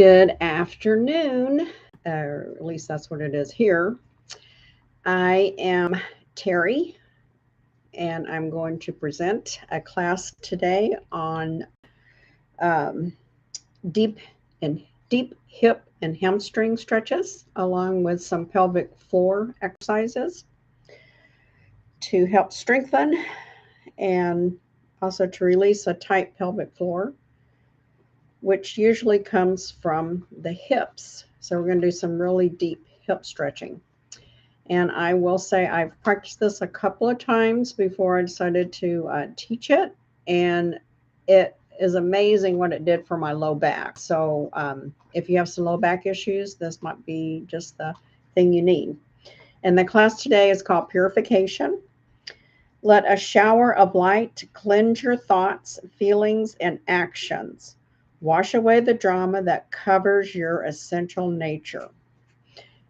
Good afternoon, or at least that's what it is here. I am Terry, and I'm going to present a class today on um, deep and deep hip and hamstring stretches, along with some pelvic floor exercises to help strengthen and also to release a tight pelvic floor, which usually comes from the hips. So we're going to do some really deep hip stretching. And I will say I've practiced this a couple of times before I decided to teach it. And it is amazing what it did for my low back. So if you have some low back issues, this might be just the thing you need. And the class today is called Purification. Let a shower of light cleanse your thoughts, feelings, and actions. Wash away the drama that covers your essential nature.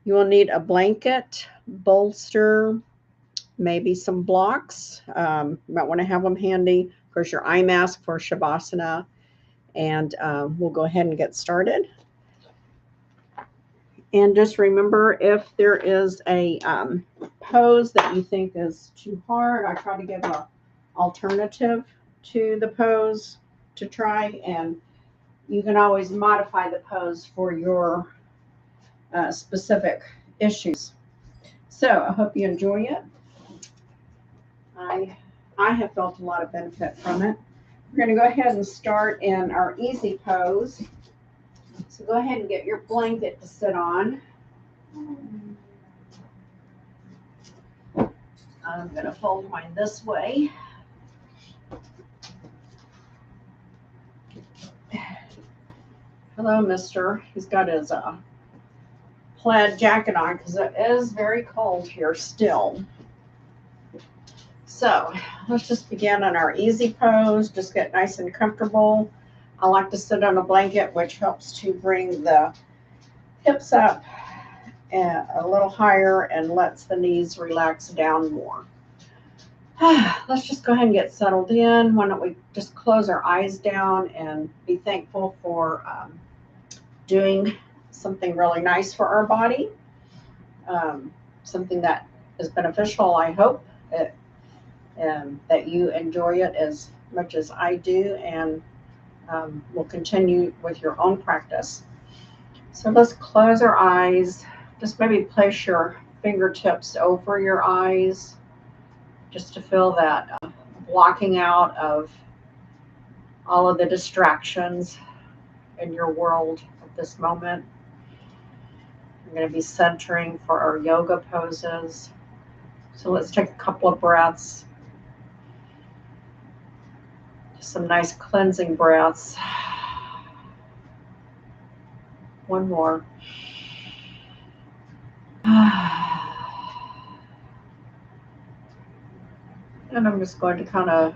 You will need a blanket, bolster, maybe some blocks. You might want to have them handy. Of course, your eye mask for Shavasana. And we'll go ahead and get started. And just remember, if there is a pose that you think is too hard, I try to give an alternative to the pose to try. And you can always modify the pose for your specific issues. So I hope you enjoy it. I have felt a lot of benefit from it. We're going to go ahead and start in our easy pose. So go ahead and get your blanket to sit on. I'm going to fold mine this way. Hello, mister. He's got his plaid jacket on because it is very cold here still. So let's just begin on our easy pose. Just get nice and comfortable. I like to sit on a blanket, which helps to bring the hips up a little higher and lets the knees relax down more. Let's just go ahead and get settled in. Why don't we just close our eyes down and be thankful for doing something really nice for our body, something that is beneficial, I hope. That you enjoy it as much as I do, and will continue with your own practice. So let's close our eyes. Just maybe place your fingertips over your eyes just to feel that blocking out of all of the distractions in your world at this moment. We're going to be centering for our yoga poses. So let's take a couple of breaths. Some nice cleansing breaths. One more. And I'm just going to kind of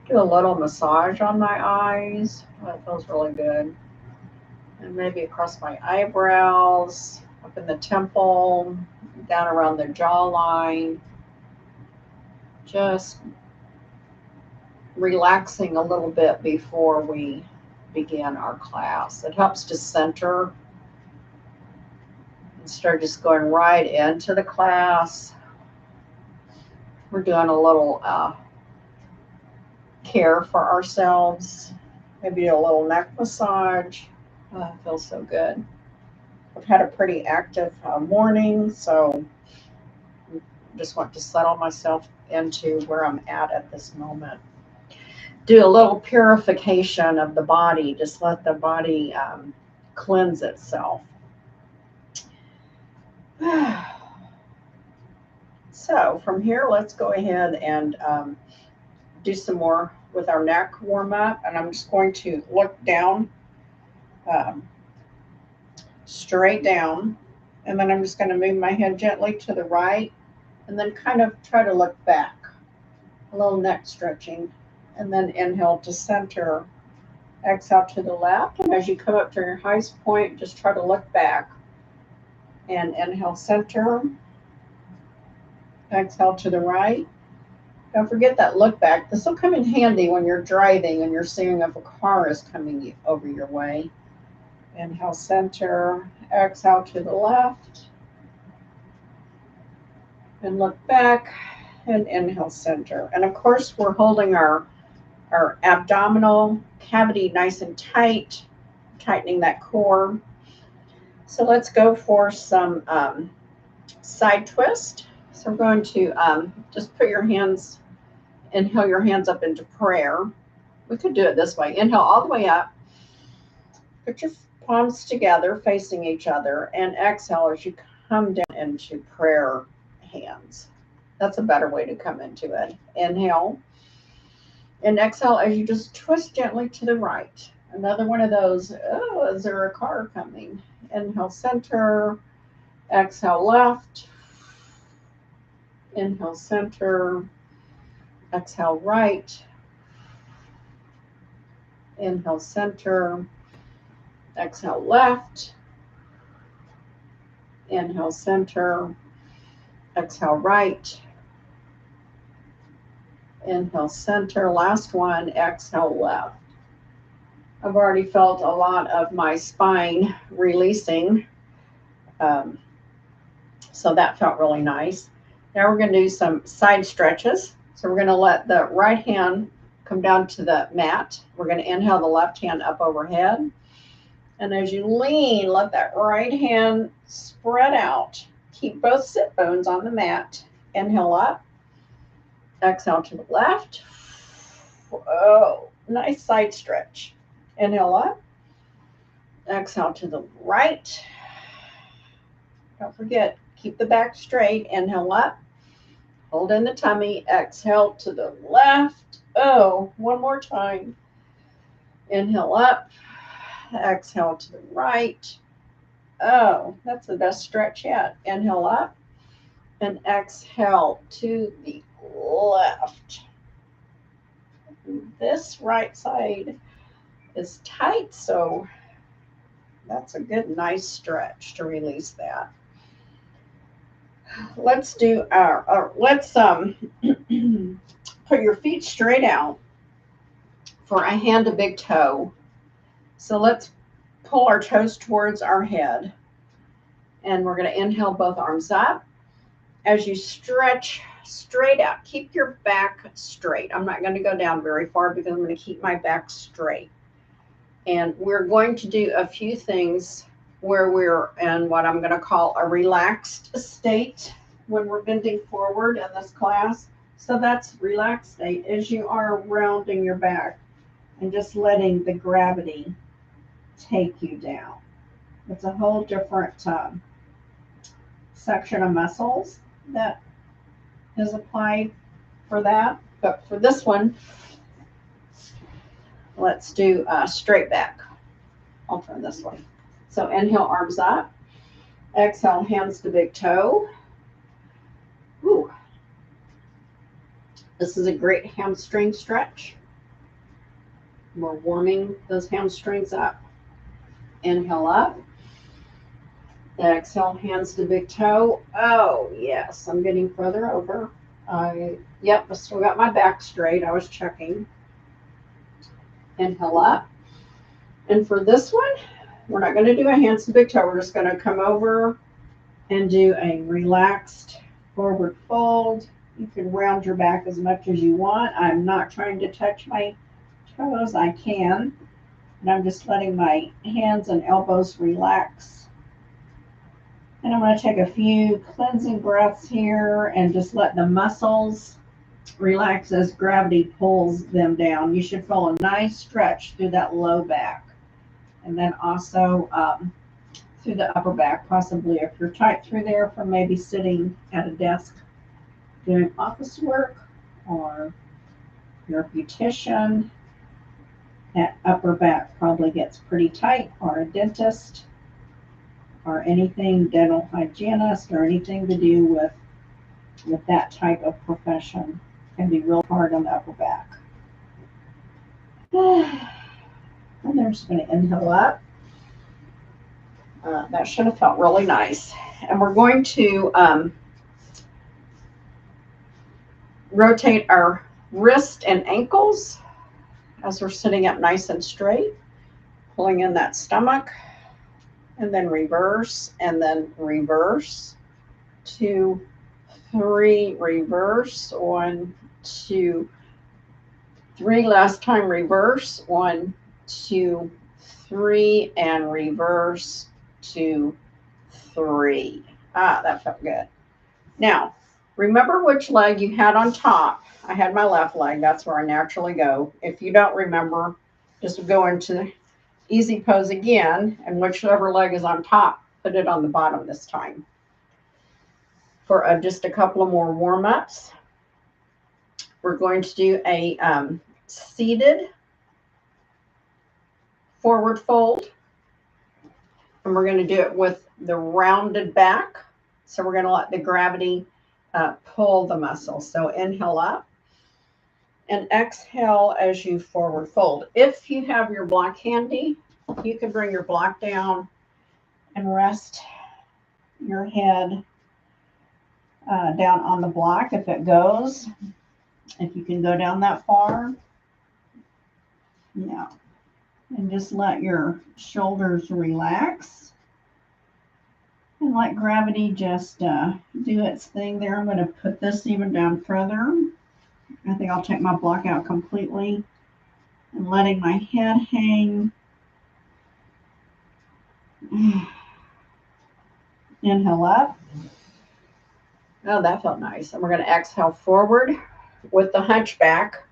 do a little massage on my eyes. That feels really good. And maybe across my eyebrows, up in the temple, down around the jawline. Just relaxing a little bit before we begin our class. It helps to center instead of just going right into the class. We're doing a little care for ourselves. Maybe a little neck massage. Oh, it feels so good. I've had a pretty active morning, so I just want to settle myself into where I'm at this moment. Do a little purification of the body. Just let the body cleanse itself. So from here, let's go ahead and do some more with our neck warm up. And I'm just going to look down, straight down. And then I'm just going to move my head gently to the right and then kind of try to look back. A little neck stretching. And then inhale to center. Exhale to the left. And as you come up to your highest point, just try to look back. And inhale, center. Exhale to the right. Don't forget that look back. This will come in handy when you're driving and you're seeing if a car is coming over your way. Inhale, center. Exhale to the left. And look back. And inhale, center. And of course, we're holding our abdominal cavity nice and tight, tightening that core. So let's go for some side twist. So we're going to just put your hands, inhale your hands up into prayer. We could do it this way. Inhale all the way up. Put your palms together facing each other, and exhale as you come down into prayer hands. That's a better way to come into it. Inhale. And exhale as you just twist gently to the right. Another one of those, oh, is there a car coming? Inhale, center. Exhale, left. Inhale, center. Exhale, right. Inhale, center. Exhale, left. Inhale, center. Exhale, right. Inhale, center. Last one, exhale, left. I've already felt a lot of my spine releasing. So that felt really nice. Now we're going to do some side stretches. So we're going to let the right hand come down to the mat. We're going to inhale the left hand up overhead. And as you lean, let that right hand spread out. Keep both sit bones on the mat. Inhale up. Exhale to the left. Oh, nice side stretch. Inhale up. Exhale to the right. Don't forget, keep the back straight. Inhale up. Hold in the tummy. Exhale to the left. Oh, one more time. Inhale up. Exhale to the right. Oh, that's the best stretch yet. Inhale up. And exhale to the left. This right side is tight, so that's a good, nice stretch to release that. Let's do let's put your feet straight out for a hand to big toe. So let's pull our toes towards our head, and we're going to inhale both arms up. As you stretch straight out, keep your back straight. I'm not going to go down very far because I'm going to keep my back straight. And we're going to do a few things where we're in what I'm going to call a relaxed state when we're bending forward in this class. So that's relaxed state as you are rounding your back and just letting the gravity take you down. It's a whole different section of muscles that is applied for that. But for this one, let's do straight back. I'll turn this way. So inhale, arms up. Exhale, hands to big toe. Whew. This is a great hamstring stretch. We're warming those hamstrings up. Inhale up. Exhale, hands to big toe. Oh, yes, I'm getting further over. Yep, I still got my back straight. I was checking. Inhale up. And for this one, we're not going to do a hands to big toe. We're just going to come over and do a relaxed forward fold. You can round your back as much as you want. I'm not trying to touch my toes. I can. And I'm just letting my hands and elbows relax. And I'm going to take a few cleansing breaths here and just let the muscles relax as gravity pulls them down. You should feel a nice stretch through that low back. And then also through the upper back, possibly if you're tight through there from maybe sitting at a desk doing office work, or you're a beautician, that upper back probably gets pretty tight, or a dentist, or anything, dental hygienist, or anything to do with that type of profession can be real hard on the upper back. And I'm just going to inhale up. That should have felt really nice. And we're going to rotate our wrist and ankles as we're sitting up nice and straight, pulling in that stomach. and then reverse, and then reverse, 2, 3, reverse, 1, 2, 3, last time reverse, 1, 2, 3, and reverse, 2, 3. That felt good. Now, remember which leg you had on top. I had my left leg. That's where I naturally go. If you don't remember, just go into easy pose again, and whichever leg is on top, put it on the bottom this time. For just a couple of more warm-ups, we're going to do a seated forward fold, and we're going to do it with the rounded back. So we're going to let the gravity pull the muscle. So inhale up and exhale as you forward fold. If you have your block handy, you can bring your block down and rest your head down on the block if it goes. If you can go down that far. Yeah. And just let your shoulders relax. And let gravity just do its thing there. I'm going to put this even down further. I think I'll take my block out completely. And letting my head hang. Inhale up. Oh, that felt nice. And we're going to exhale forward with the hunchback.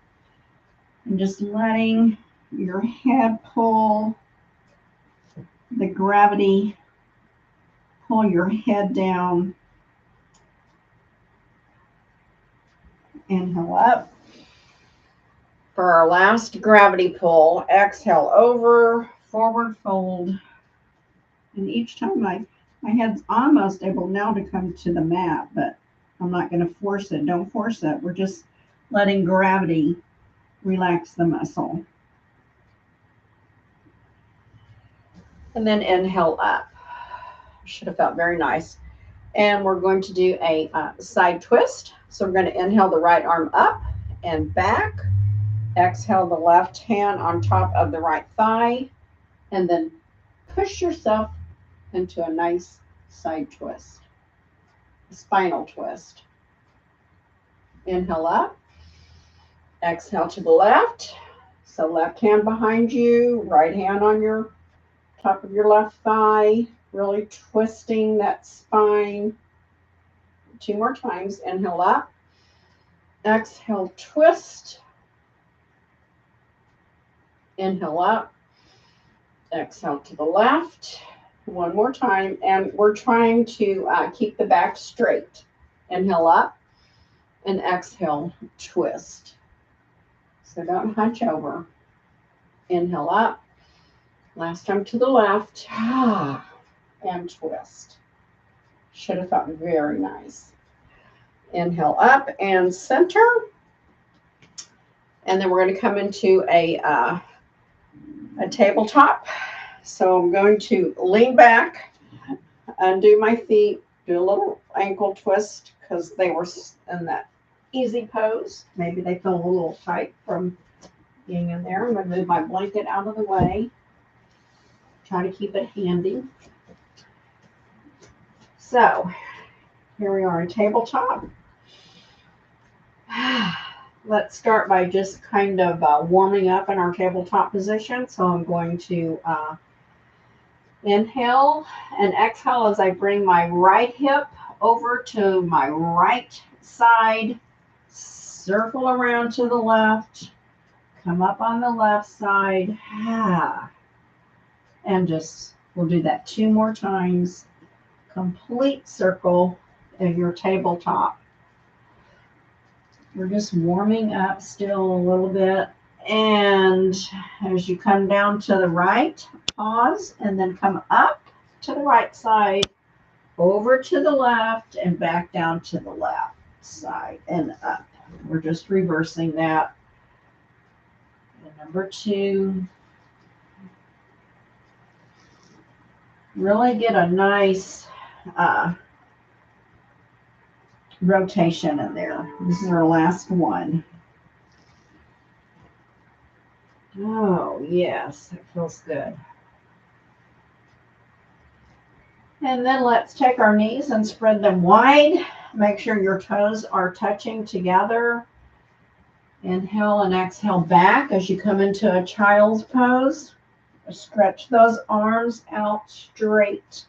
And just letting your head pull, the gravity pull your head down. Inhale up. For our last gravity pull, exhale over, forward fold. And each time my head's almost able now to come to the mat, but I'm not going to force it. Don't force it. We're just letting gravity relax the muscle. And then inhale up. Should have felt very nice. And we're going to do a side twist. So we're going to inhale the right arm up and back. Exhale the left hand on top of the right thigh. And then push yourself into a nice side twist. A spinal twist. Inhale up. Exhale to the left. So left hand behind you, right hand on your top of your left thigh, really twisting that spine. 2 more times. Inhale up. Exhale, twist. Inhale up. Exhale to the left. 1 more time. And we're trying to keep the back straight. Inhale up. And exhale, twist. So don't hunch over. Inhale up. Last time to the left. And twist. Should have felt very nice. Inhale up and center. And then we're going to come into a tabletop. So I'm going to lean back, undo my feet, do a little ankle twist because they were in that easy pose. Maybe they feel a little tight from being in there. I'm going to move my blanket out of the way. Try to keep it handy. So here we are in tabletop. Let's start by just kind of warming up in our tabletop position. So I'm going to inhale and exhale as I bring my right hip over to my right side, circle around to the left, come up on the left side, and just, we'll do that 2 more times. Complete circle of your tabletop. We're just warming up still a little bit. And as you come down to the right, pause, and then come up to the right side, over to the left, and back down to the left side and up. We're just reversing that. And number 2. Really get a nice rotation in there. This is our last one. Oh, yes, that feels good. And then let's take our knees and spread them wide. Make sure your toes are touching together. Inhale and exhale back as you come into a child's pose. Stretch those arms out straight.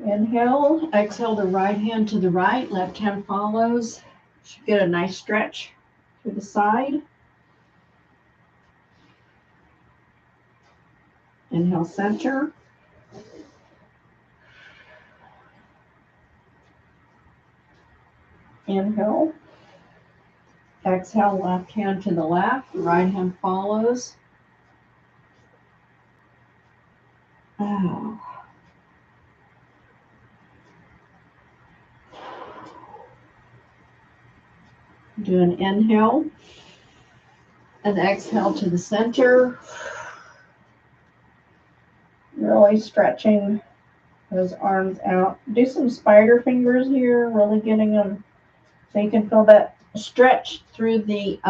Inhale, exhale the right hand to the right, left hand follows. Should get a nice stretch to the side. Inhale, center. Inhale. Exhale, left hand to the left, right hand follows. Oh. Do an inhale and exhale to the center. Really stretching those arms out. Do some spider fingers here, really getting them so you can feel that stretch through the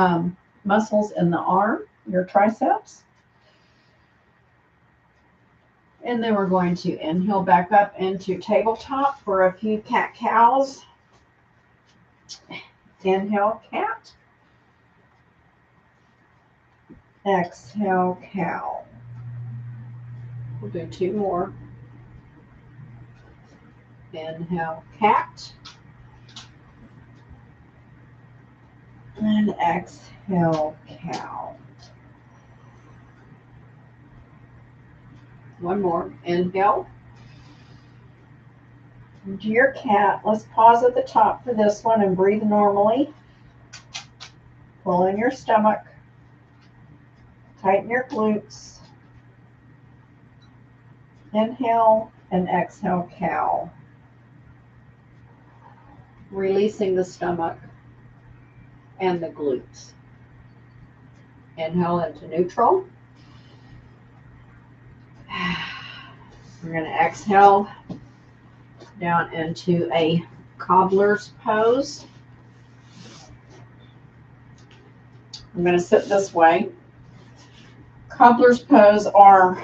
muscles in the arm, your triceps. And then we're going to inhale back up into tabletop for a few cat-cows. Inhale, cat. Exhale, cow. We'll do two more. Inhale, cat. And exhale, cow. One more. Inhale. Do your cat. Let's pause at the top for this one and breathe normally. Pull in your stomach. Tighten your glutes. Inhale and exhale, cow. Releasing the stomach and the glutes. Inhale into neutral. We're going to exhale down into a cobbler's pose. I'm going to sit this way. Cobbler's pose are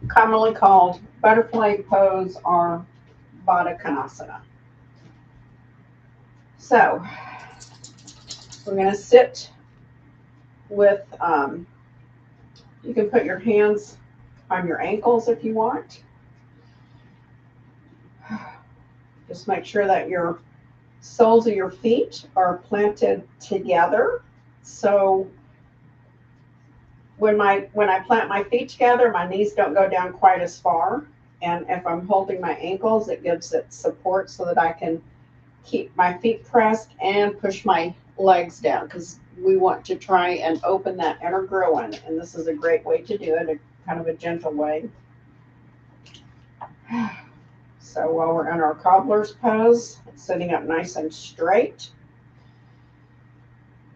commonly called butterfly pose or Baddha Konasana. So we're going to sit with, you can put your hands on your ankles if you want. Just make sure that your soles of your feet are planted together. So when I plant my feet together, my knees don't go down quite as far. And if I'm holding my ankles, it gives it support so that I can keep my feet pressed and push my legs down, because we want to try and open that inner groin. And this is a great way to do it, a kind of a gentle way. So while we're in our cobbler's pose, sitting up nice and straight,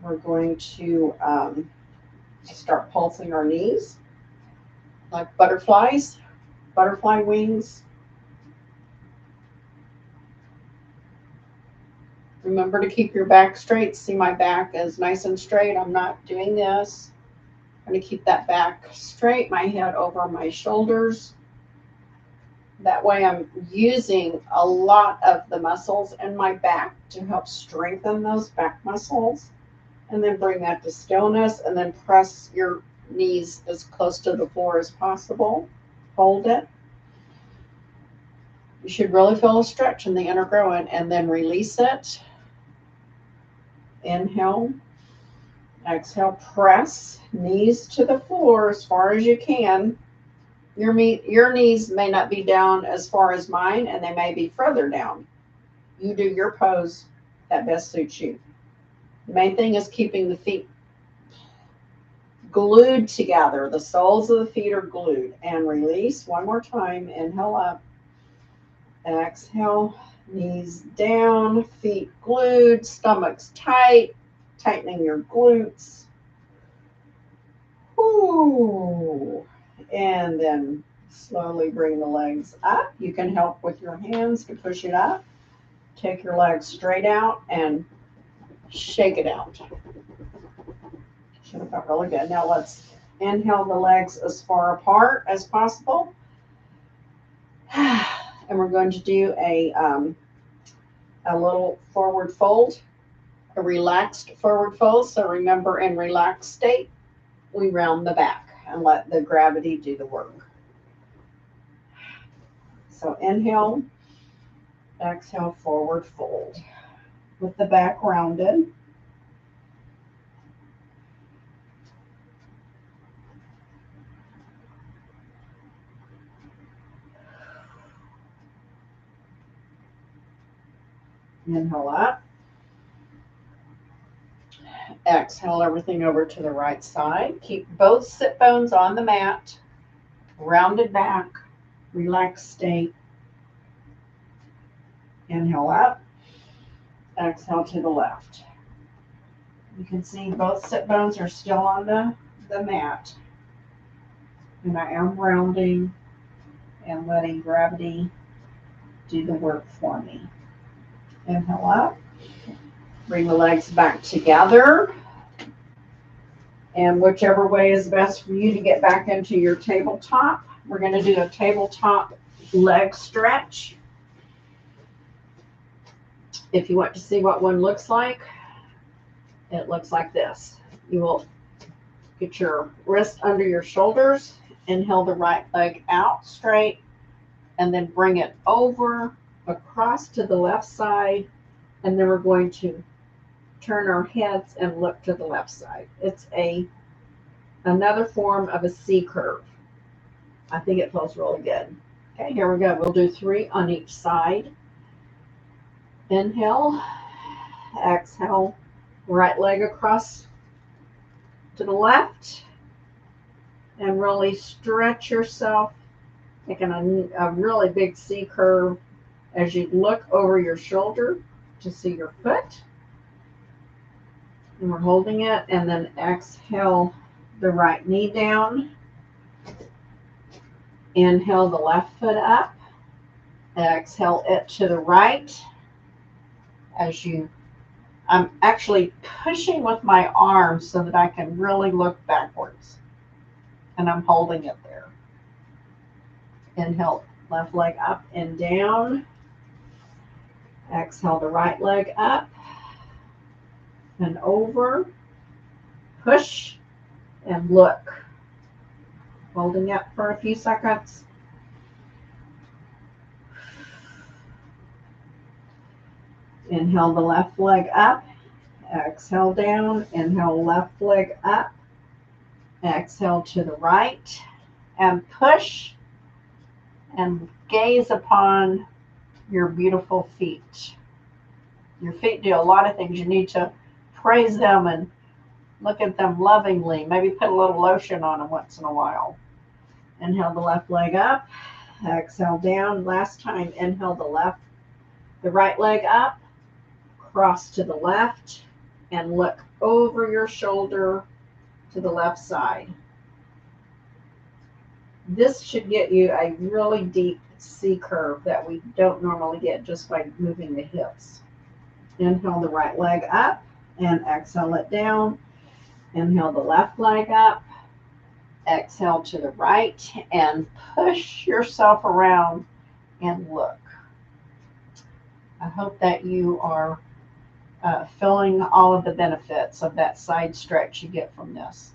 we're going to start pulsing our knees like butterflies, butterfly wings. Remember to keep your back straight. See, my back is nice and straight. I'm not doing this. I'm going to keep that back straight, my head over my shoulders. That way I'm using a lot of the muscles in my back to help strengthen those back muscles. And then bring that to stillness, and then press your knees as close to the floor as possible. Hold it. You should really feel a stretch in the inner groin, and then release it. Inhale. Exhale, press knees to the floor as far as you can. Your knees may not be down as far as mine, and they may be further down. You do your pose that best suits you. The main thing is keeping the feet glued together. The soles of the feet are glued. And release one more time. Inhale up. Exhale. Knees down. Feet glued. Stomach's tight. Tightening your glutes. Woo. And then slowly bring the legs up. You can help with your hands to push it up. Take your legs straight out and shake it out. Should have felt really good. Now let's inhale the legs as far apart as possible. And we're going to do a little forward fold, a relaxed forward fold. So remember, in relaxed state, we round the back and let the gravity do the work. So inhale, exhale, forward fold with the back rounded. Inhale up. Exhale everything over to the right side. Keep both sit bones on the mat, rounded back, relaxed state. Inhale up. Exhale to the left. You can see both sit bones are still on the mat. And I am rounding and letting gravity do the work for me. Inhale up. Bring the legs back together. And whichever way is best for you to get back into your tabletop. We're going to do a tabletop leg stretch. If you want to see what one looks like, it looks like this. You will get your wrist under your shoulders, inhale the right leg out straight, and then bring it over across to the left side, and then we're going to turn our heads and look to the left side. It's another form of a C curve. I think it feels really good. Okay, here we go. We'll do 3 on each side. Inhale, exhale, right leg across to the left, and really stretch yourself, making a really big C curve as you look over your shoulder to see your foot. And we're holding it, and then exhale the right knee down. Inhale the left foot up. Exhale it to the right. I'm actually pushing with my arms so that I can really look backwards. And I'm holding it there. Inhale, left leg up and down. Exhale the right leg up and over. Push and look. Holding it for a few seconds. Inhale the left leg up. Exhale down. Inhale left leg up. Exhale to the right. And push and gaze upon your beautiful feet. Your feet do a lot of things. You need to praise them and look at them lovingly. Maybe put a little lotion on them once in a while. Inhale the left leg up. Exhale down. Last time, inhale the right leg up. Cross to the left and look over your shoulder to the left side. This should get you a really deep C curve that we don't normally get just by moving the hips. Inhale the right leg up and exhale it down. Inhale the left leg up. Exhale to the right and push yourself around and look. I hope that you are feeling all of the benefits of that side stretch you get from this.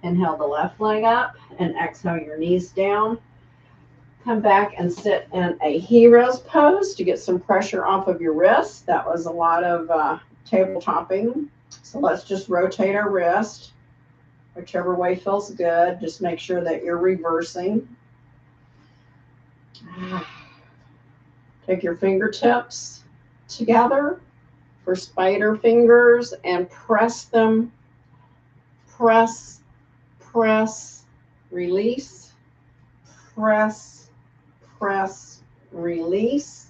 Inhale the left leg up and exhale your knees down. Come back and sit in a hero's pose to get some pressure off of your wrists. That was a lot of table topping. So let's just rotate our wrist, whichever way feels good. Just make sure that you're reversing. Take your fingertips together for spider fingers and press them. Press, press, release. Press, press, release.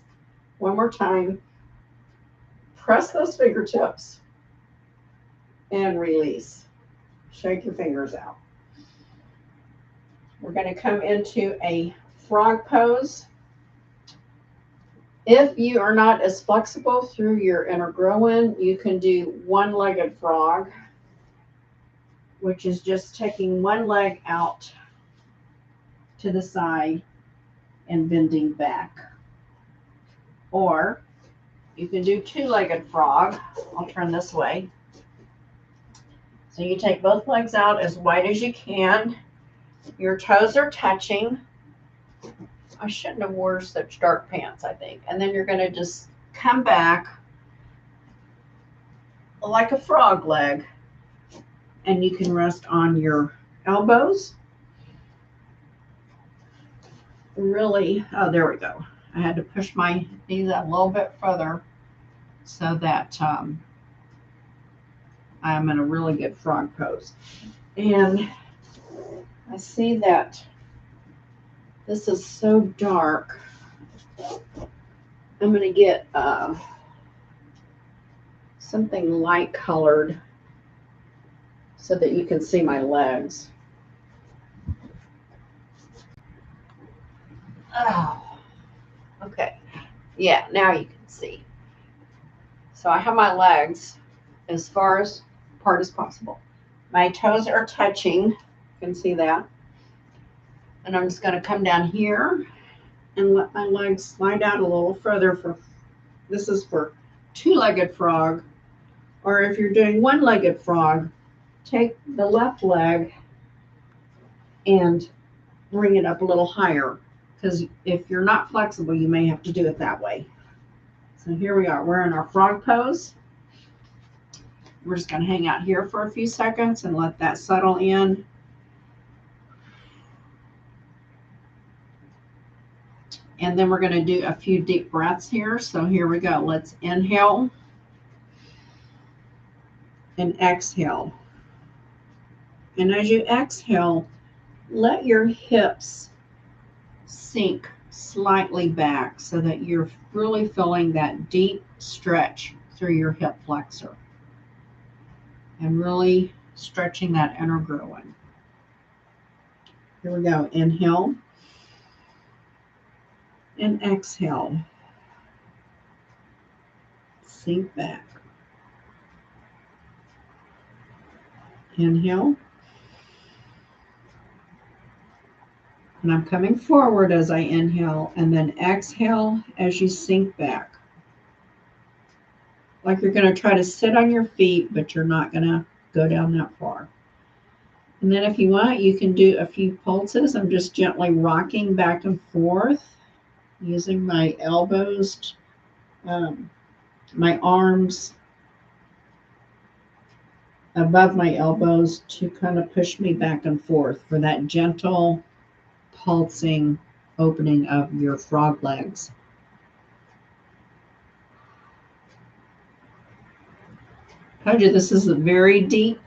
One more time. Press those fingertips and release. Shake your fingers out. We're going to come into a frog pose. If you are not as flexible through your inner groin, you can do one-legged frog. which is just taking one leg out to the side and bending back. Or you can do two-legged frog. I'll turn this way. So you take both legs out as wide as you can. Your toes are touching. I shouldn't have worn such dark pants, I think. And then you're going to just come back like a frog leg. And you can rest on your elbows. Really, oh, there we go. I had to push my knees up a little bit further so that I'm in a really good frog pose. And I see that this is so dark. I'm going to get something light colored so that you can see my legs. Oh, okay. Yeah, now you can see. So I have my legs as far apart as possible. My toes are touching. You can see that. And I'm just going to come down here and let my legs slide out a little further. This is for two-legged frog. Or if you're doing one-legged frog, take the left leg and bring it up a little higher. Because if you're not flexible, you may have to do it that way. So here we are. We're in our frog pose. We're just going to hang out here for a few seconds and let that settle in. And then we're going to do a few deep breaths here. So here we go. Let's inhale and exhale. And as you exhale, let your hips sink slightly back so that you're really feeling that deep stretch through your hip flexor and really stretching that inner groin. Here we go. Inhale and exhale. Sink back. Inhale. And I'm coming forward as I inhale, and then exhale as you sink back. Like you're going to try to sit on your feet, but you're not going to go down that far. And then if you want, you can do a few pulses. I'm just gently rocking back and forth using my elbows, my arms above my elbows to kind of push me back and forth for that gentle pulsing opening of your frog legs. Told you this is a very deep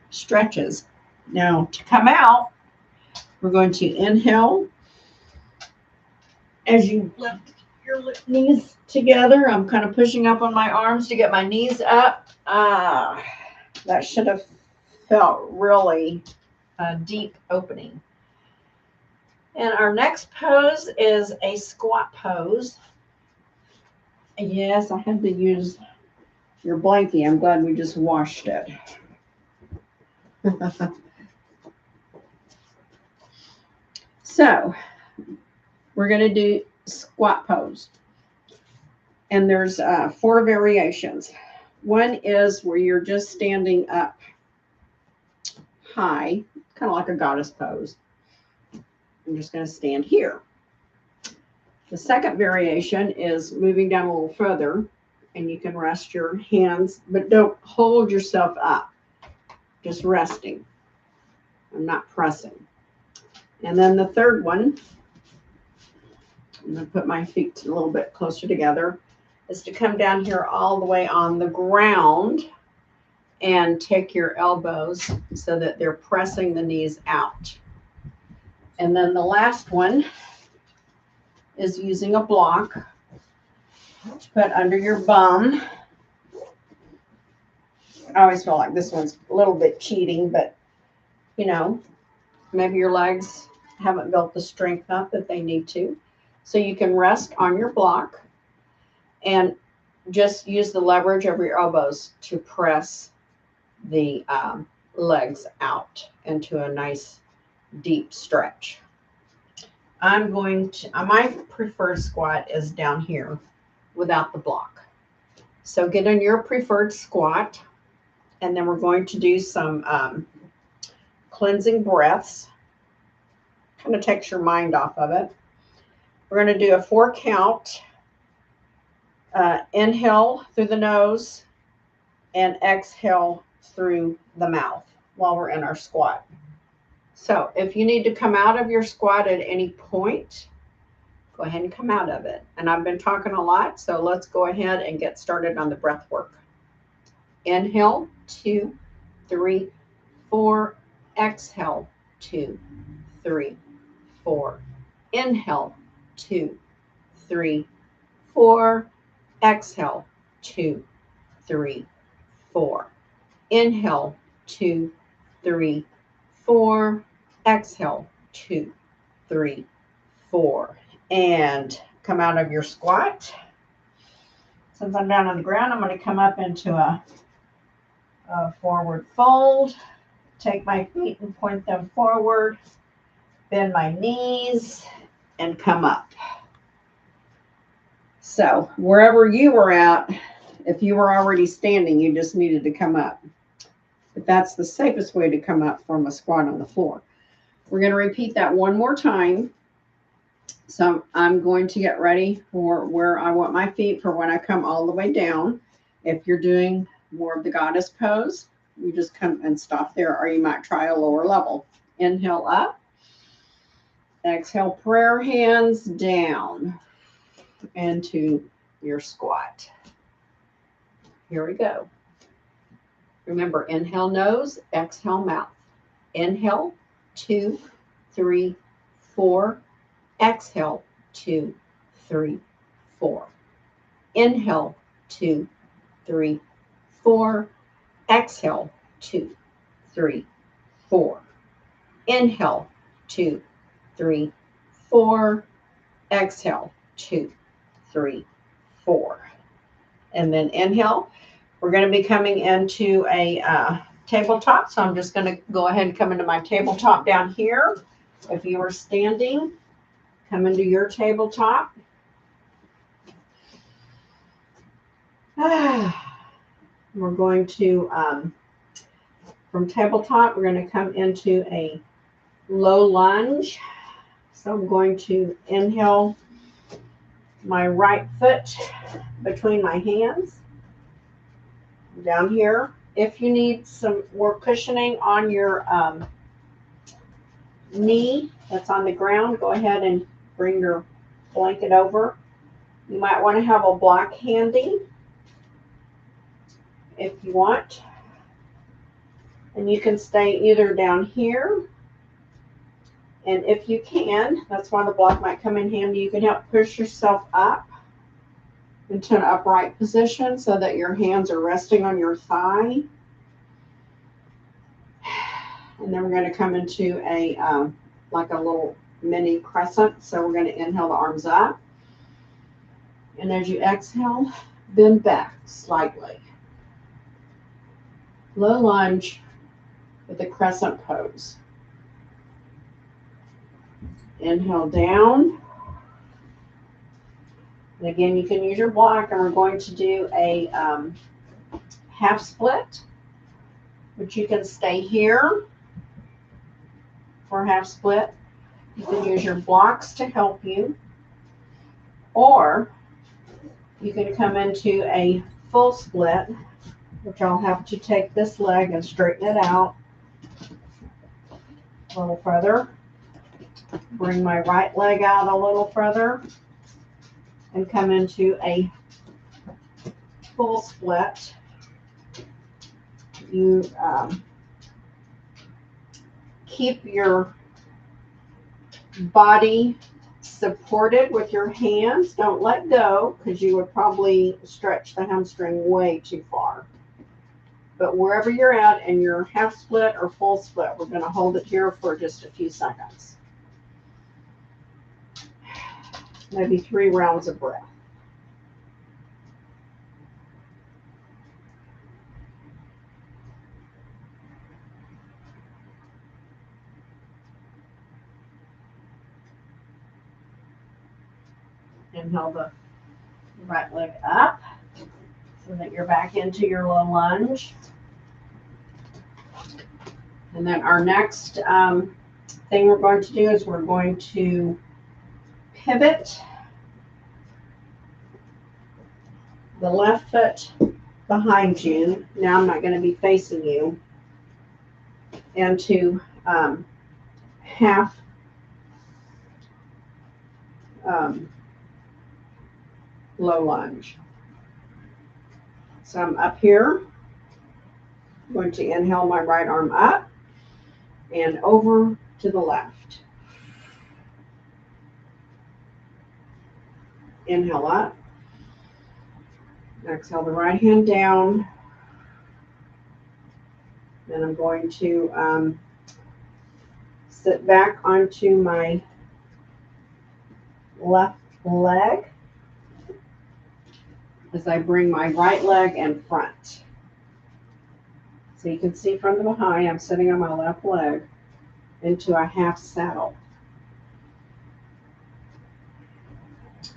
stretches. Now to come out, we're going to inhale as you lift your knees together. I'm kind of pushing up on my arms to get my knees up. That should have felt really a deep opening. And our next pose is a squat pose. Yes, I had to use your blankie. I'm glad we just washed it. So we're going to do squat pose. And there's 4 variations. One is where you're just standing up high, kind of like a goddess pose. I'm just going to stand here. The second variation is moving down a little further, and you can rest your hands, but don't hold yourself up. Just resting. I'm not pressing. And then the third one, I'm going to put my feet a little bit closer together, is to come down here all the way on the ground and take your elbows so that they're pressing the knees out. And then the last one is using a block to put under your bum. I always feel like this one's a little bit cheating, but you know, maybe your legs haven't built the strength up that they need to. So you can rest on your block and just use the leverage of your elbows to press the legs out into a nice deep stretch. I'm going to, my preferred squat is down here without the block. So get in your preferred squat, and then we're going to do some cleansing breaths. Kind of takes your mind off of it. We're going to do a 4 count. Inhale through the nose and exhale through the mouth while we're in our squat. So if you need to come out of your squat at any point, go ahead and come out of it. And I've been talking a lot, so let's go ahead and get started on the breath work. Inhale, 2, 3, 4. Exhale, 2, 3, 4. Inhale, 2, 3, 4. Exhale, 2, 3, 4. Inhale, 2, 3, 4. Exhale, 2, 3, 4. And come out of your squat. Since I'm down on the ground, I'm going to come up into a forward fold. Take my feet and point them forward. Bend my knees and come up. So wherever you were at, if you were already standing, you just needed to come up. But that's the safest way to come up from a squat on the floor. We're going to repeat that one more time. So I'm going to get ready for where I want my feet for when I come all the way down. If you're doing more of the goddess pose, you just come and stop there, or you might try a lower level. Inhale up. Exhale, prayer hands down into your squat. Here we go. Remember, inhale nose, exhale mouth. Inhale, 2, 3, 4. Exhale, 2, 3, 4. Inhale, 2, 3, 4. Exhale, 2, 3, 4. Inhale, 2, 3, 4. Exhale, 2, 3, 4. And then inhale. We're going to be coming into a tabletop. So I'm just going to go ahead and come into my tabletop down here. If you are standing, come into your tabletop. We're going to, from tabletop, we're going to come into a low lunge. So I'm going to inhale my right foot between my hands down here. If you need some more cushioning on your knee that's on the ground, go ahead and bring your blanket over. You might want to have a block handy if you want. And you can stay either down here, and if you can, that's why the block might come in handy, you can help push yourself up into an upright position so that your hands are resting on your thigh. And then we're going to come into a like a little mini crescent. So we're going to inhale the arms up. And as you exhale, bend back slightly. Low lunge with a crescent pose. Inhale down. And again, you can use your block, and we're going to do a half split, but you can stay here for a half split. You can use your blocks to help you, or you can come into a full split, which I'll have to take this leg and straighten it out a little further. Bring my right leg out a little further and come into a full split. You keep your body supported with your hands. Don't let go, because you would probably stretch the hamstring way too far. But wherever you're at in your half split or full split, we're going to hold it here for just a few seconds. Maybe 3 rounds of breath. Inhale the right leg up so that you're back into your low lunge. And then our next thing we're going to do is we're going to pivot the left foot behind you. Now I'm not going to be facing you, into half low lunge. So I'm up here. I'm going to inhale my right arm up and over to the left. Inhale up. Exhale the right hand down. Then I'm going to sit back onto my left leg as I bring my right leg in front. So you can see from the behind, I'm sitting on my left leg into a half saddle.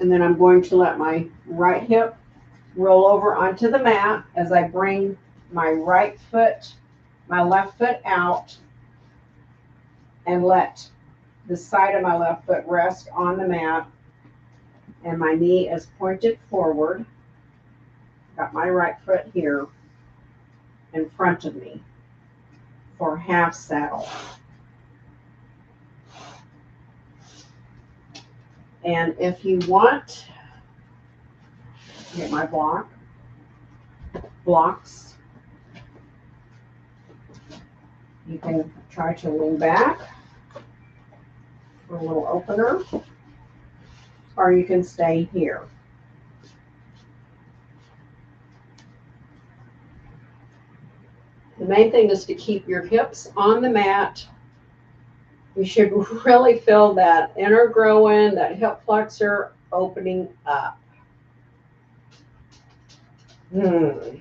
And then I'm going to let my right hip roll over onto the mat as I bring my right foot, my left foot out, and let the side of my left foot rest on the mat, and my knee is pointed forward. Got my right foot here in front of me for half saddle. And if you want, get my blocks. You can try to lean back for a little opener, or you can stay here. The main thing is to keep your hips on the mat. You should really feel that inner groin, that hip flexor opening up. I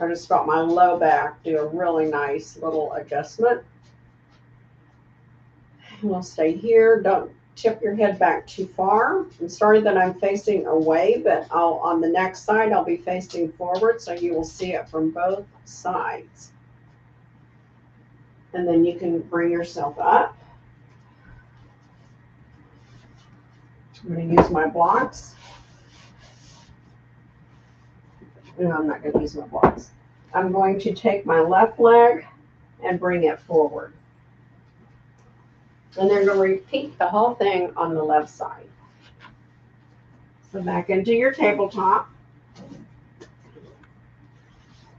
just felt my low back do a really nice little adjustment. We'll stay here. Don't tip your head back too far. I'm sorry that I'm facing away, but on the next side, I'll be facing forward, so you will see it from both sides. And then you can bring yourself up. I'm going to use my blocks. No, I'm not going to use my blocks. I'm going to take my left leg and bring it forward. And then going to repeat the whole thing on the left side. So back into your tabletop.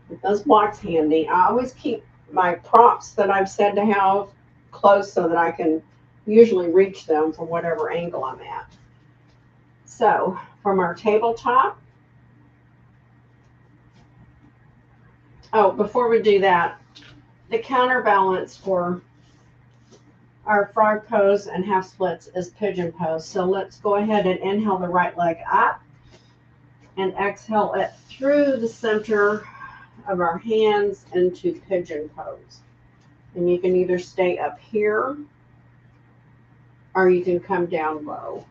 With those blocks handy. I always keep my props that I've said to have close so that I can usually reach them from whatever angle I'm at. So from our tabletop. Oh, before we do that, the counterbalance for our frog pose and half splits is pigeon pose. So let's go ahead and inhale the right leg up and exhale it through the center of our hands into pigeon pose. And you can either stay up here or you can come down low.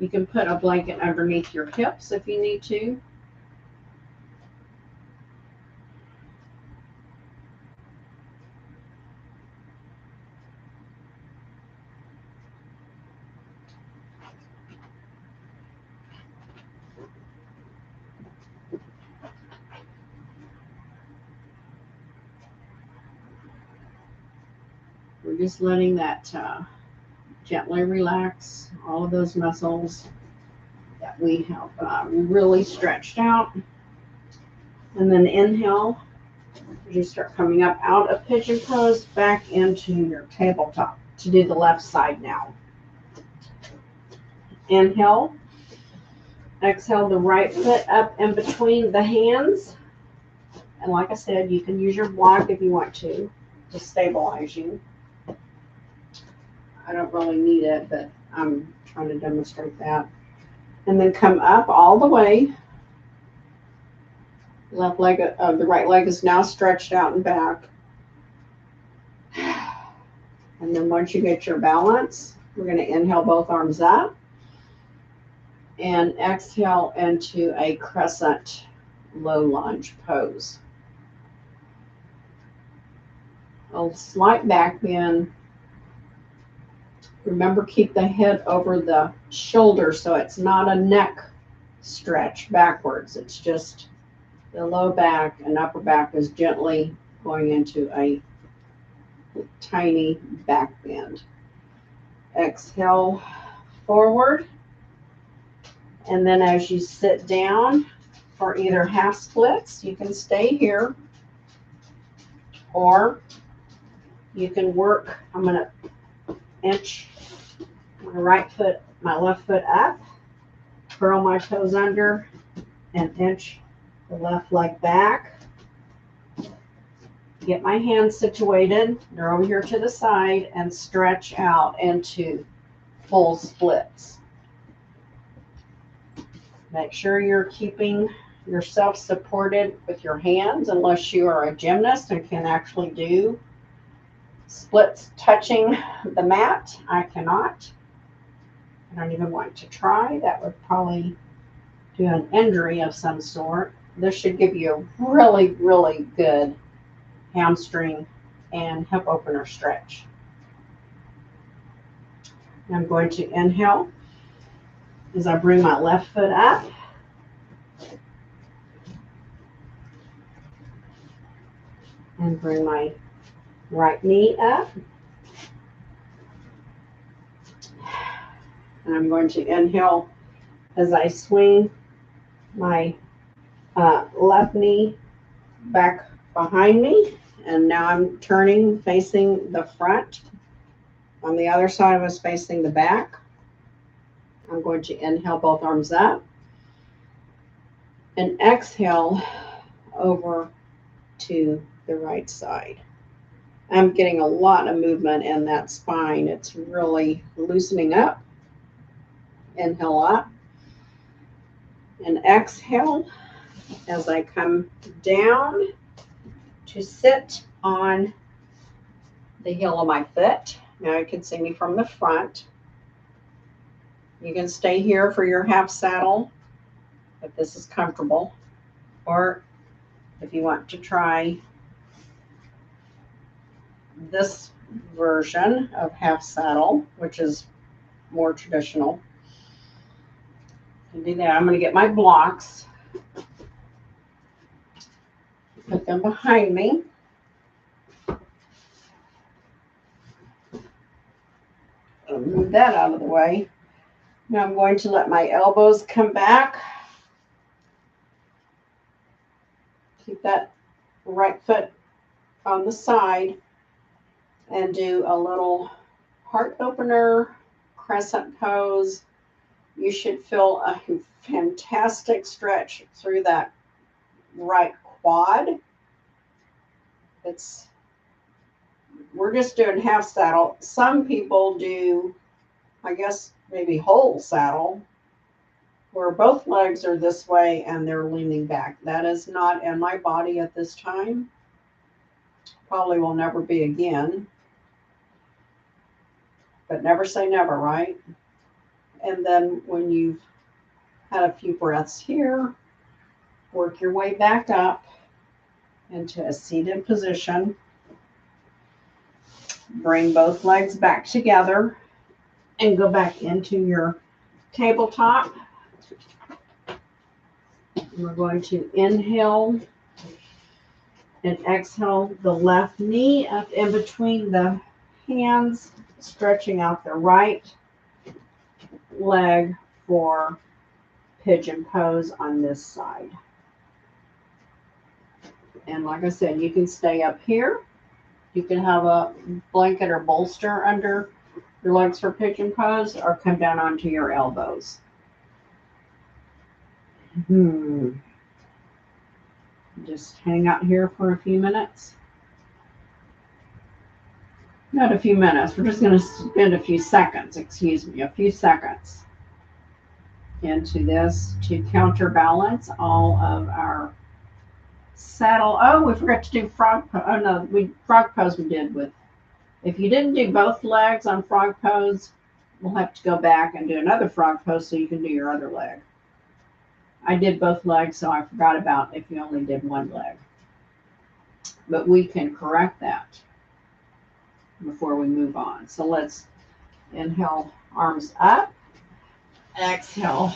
You can put a blanket underneath your hips if you need to. We're just letting that gently relax all of those muscles that we have really stretched out. And then inhale as you start coming up out of pigeon pose back into your tabletop to do the left side now. Inhale. Exhale the right foot up in between the hands. And like I said, you can use your block if you want to stabilize you. I don't really need it, but I'm trying to demonstrate that. And then come up all the way. Left leg, the right leg is now stretched out and back. And then once you get your balance, we're going to inhale both arms up. and exhale into a crescent low lunge pose. A slight back bend. Remember, keep the head over the shoulder so it's not a neck stretch backwards. It's just the low back and upper back is gently going into a tiny back bend. Exhale forward. And then as you sit down for either half splits, you can stay here, or you can work. I'm going to inch my left foot up, curl my toes under, and inch the left leg back. Get my hands situated. They're over here to the side, and stretch out into full splits. Make sure you're keeping yourself supported with your hands, unless you are a gymnast and can actually do splits touching the mat. I cannot. I don't even want to try. That would probably do an injury of some sort. This should give you a really, really good hamstring and hip opener stretch. I'm going to inhale as I bring my left foot up. And bring my right knee up. And I'm going to inhale as I swing my left knee back behind me. And now I'm turning, facing the front. On the other side, I was facing the back. I'm going to inhale both arms up. And exhale over to the right side. I'm getting a lot of movement in that spine. It's really loosening up. Inhale up. And exhale as I come down to sit on the heel of my foot. Now you can see me from the front. You can stay here for your half saddle if this is comfortable, or if you want to try this version of half saddle, which is more traditional. You can do that. I'm going to get my blocks, put them behind me. I'll move that out of the way. Now I'm going to let my elbows come back. Keep that right foot on the side and do a little heart opener crescent pose. You should feel a fantastic stretch through that right quad. We're just doing half saddle. Some people do, I guess, maybe whole saddle, where both legs are this way and they're leaning back. That is not in my body at this time. Probably will never be again. But never say never, right? And then when you've had a few breaths here, work your way back up into a seated position. Bring both legs back together and go back into your tabletop. We're going to inhale and exhale the left knee up in between the hands, stretching out the right leg for pigeon pose on this side. And like I said, you can stay up here. You can have a blanket or bolster under your legs for pigeon pose, or come down onto your elbows. Just hang out here for a few minutes. Not a few minutes. We're just going to spend a few seconds, a few seconds into this to counterbalance all of our saddle. Oh, we forgot to do frog pose. Oh no, frog pose we did with. If you didn't do both legs on frog pose, we'll have to go back and do another frog pose so you can do your other leg. I did both legs, so I forgot about if you only did one leg. But we can correct that before we move on. So let's inhale, arms up. Exhale,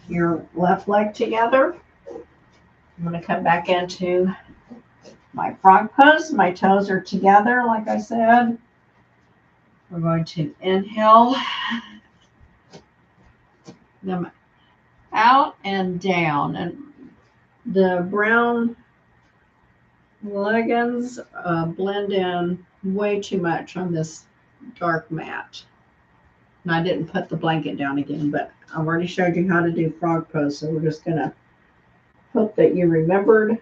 your left leg together. I'm going to come back into my frog pose. My toes are together, like I said. We're going to inhale them out and down. And the brown leggings blend in way too much on this dark mat. And I didn't put the blanket down again, but I've already showed you how to do frog pose, so we're just going to hope that you remembered.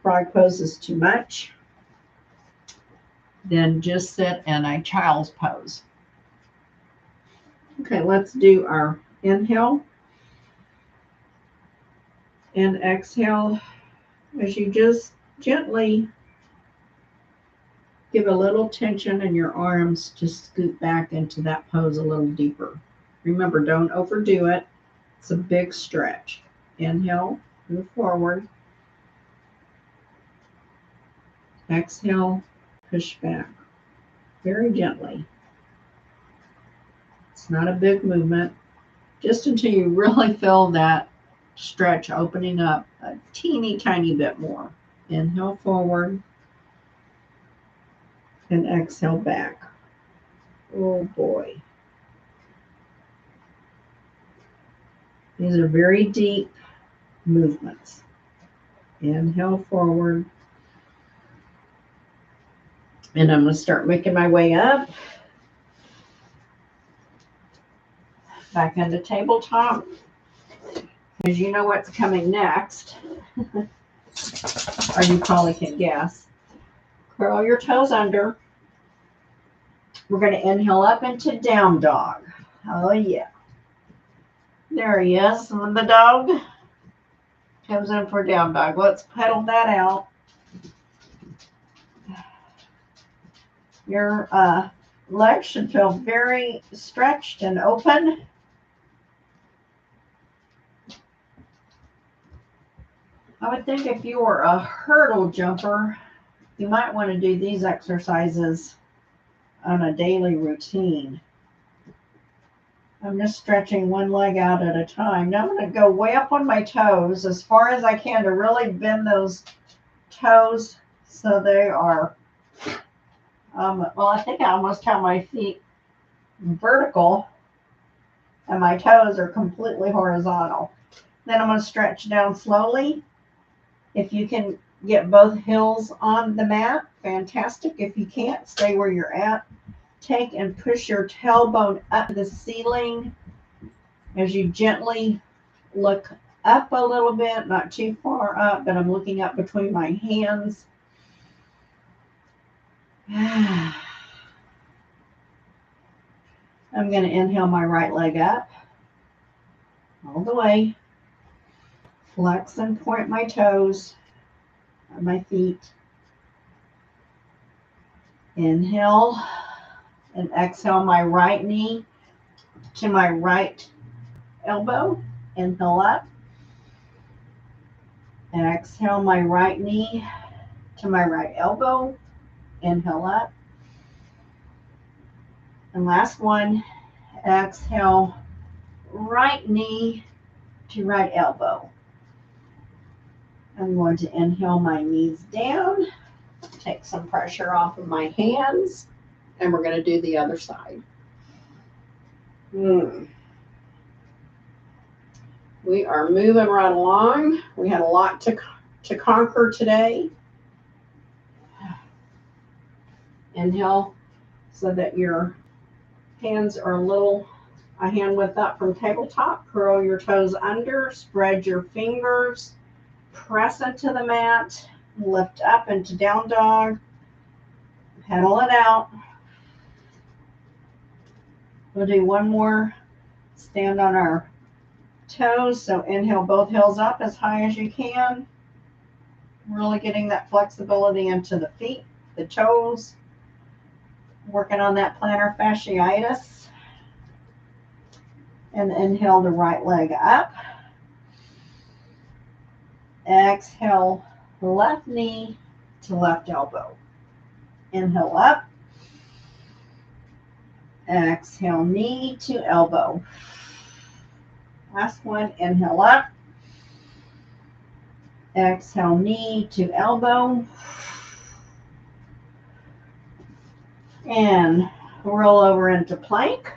Frog pose is too much. Then just sit in a child's pose. Okay, let's do our inhale and exhale as you just gently give a little tension in your arms to scoot back into that pose a little deeper. Remember, don't overdo it. It's a big stretch. Inhale, move forward. Exhale, push back very gently. It's not a big movement, just until you really feel that stretch opening up a teeny tiny bit more. Inhale forward and exhale back. Oh boy. These are very deep movements. Inhale forward. And I'm going to start making my way up. Back into tabletop. Because you know what's coming next. Or you probably can guess. Curl your toes under. We're going to inhale up into down dog. Oh yeah. There he is, the dog. Comes in for down dog. Let's pedal that out. Your legs should feel very stretched and open. I would think if you were a hurdle jumper, you might want to do these exercises on a daily routine. I'm just stretching one leg out at a time. Now I'm going to go way up on my toes as far as I can to really bend those toes so they are, well, I think I almost have my feet vertical and my toes are completely horizontal. Then I'm going to stretch down slowly. If you can get both heels on the mat, fantastic. If you can't, stay where you're at. Take and push your tailbone up to the ceiling as you gently look up a little bit, not too far up, but I'm looking up between my hands. I'm going to inhale my right leg up all the way. Flex and point my toes on my feet. Inhale and exhale my right knee to my right elbow. Inhale up. And exhale my right knee to my right elbow. Inhale up. And last one, exhale right knee to right elbow. I'm going to inhale my knees down, take some pressure off of my hands, and we're going to do the other side. We are moving right along. We had a lot to conquer today. Inhale so that your hands are a hand width up from tabletop. Curl your toes under, spread your fingers. Press into the mat, lift up into down dog, pedal it out. We'll do one more stand on our toes. So inhale both heels up as high as you can. Really getting that flexibility into the feet, the toes, working on that plantar fasciitis. And inhale the right leg up. Exhale, left knee to left elbow. Inhale up. Exhale, knee to elbow. Last one, inhale up. Exhale, knee to elbow. And roll over into plank.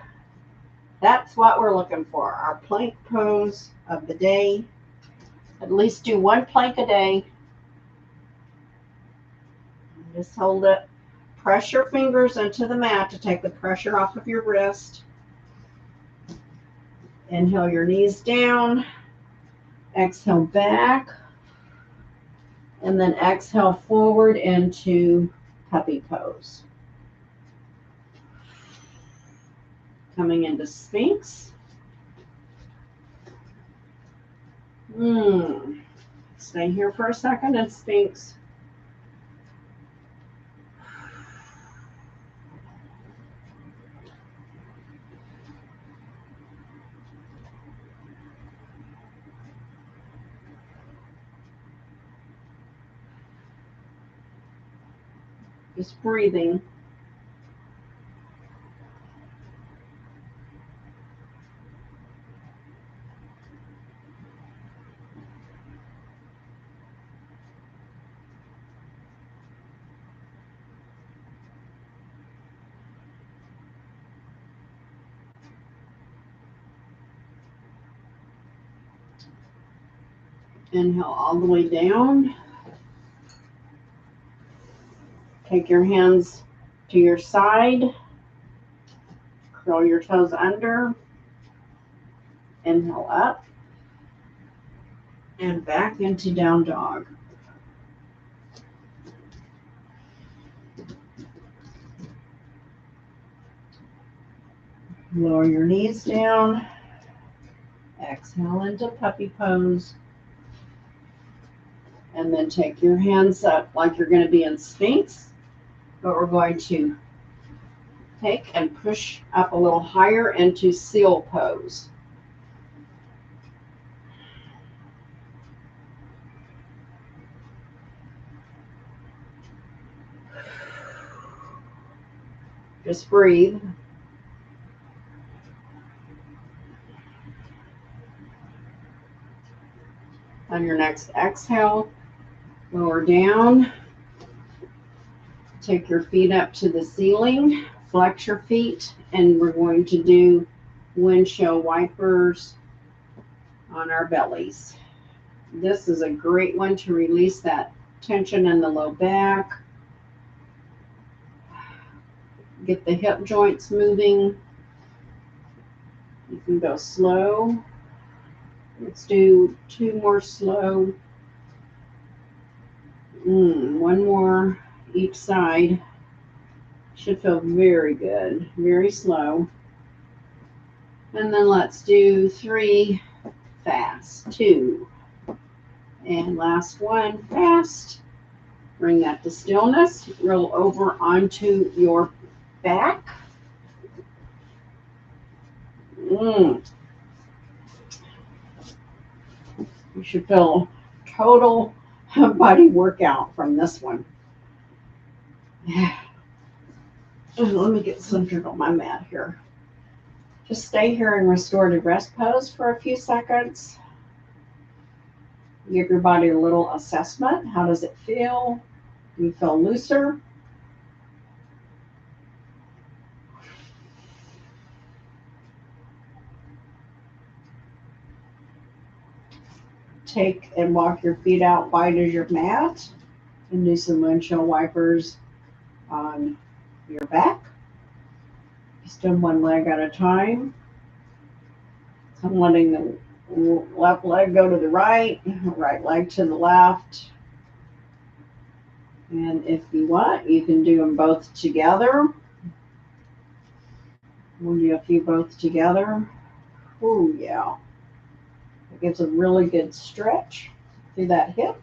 That's what we're looking for, our plank pose of the day. At least do one plank a day. Just hold it. Press your fingers into the mat to take the pressure off of your wrist. Inhale your knees down. Exhale back. And then exhale forward into puppy pose. Coming into Sphinx. Stay here for a second in Sphinx. Just breathing. Inhale all the way down. Take your hands to your side. Curl your toes under. Inhale up. And back into down dog. Lower your knees down. Exhale into puppy pose. And then take your hands up like you're going to be in Sphinx. But we're going to take and push up a little higher into seal pose. Just breathe. On your next exhale, lower down. Take your feet up to the ceiling. Flex your feet, and we're going to do windshield wipers on our bellies. This is a great one to release that tension in the low back. Get the hip joints moving. You can go slow. Let's do 2 more slow. One more each side. Should feel very good. Very slow. And then let's do 3 fast. 2. And last one fast. Bring that to stillness. Roll over onto your back. You should feel total body workout from this one. Let me get centered on my mat here. Just stay here in restorative rest pose for a few seconds. Give your body a little assessment. How does it feel? Do you feel looser? Take and walk your feet out wide as your mat and do some windshield wipers on your back. Just do one leg at a time. So I'm letting the left leg go to the right leg to the left. And if you want, you can do them both together. We'll do a few both together. Oh, yeah. It gives a really good stretch through that hip.